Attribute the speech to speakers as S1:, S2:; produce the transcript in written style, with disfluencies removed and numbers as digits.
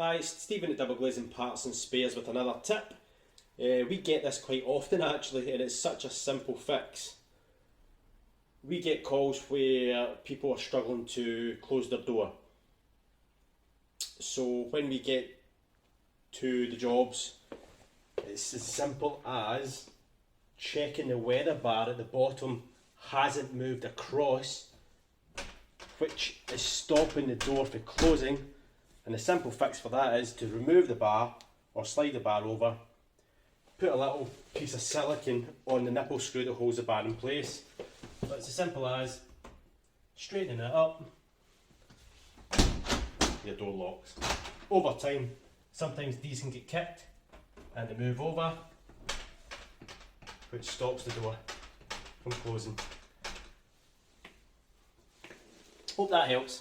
S1: Hi, it's Stephen at Double Glazing Parts and Spares with another tip. We get this quite often actually, and it's such a simple fix. We get calls where people are struggling to close their door. So when we get to the jobs, it's as simple as checking the weather bar at the bottom hasn't moved across, which is stopping the door from closing. And the simple fix for that is to remove the bar or slide the bar over, put a little piece of silicone on the nipple screw that holds the bar in place. So it's as simple as straightening it up, your door locks. Over time, sometimes these can get kicked and they move over, which stops the door from closing. Hope that helps.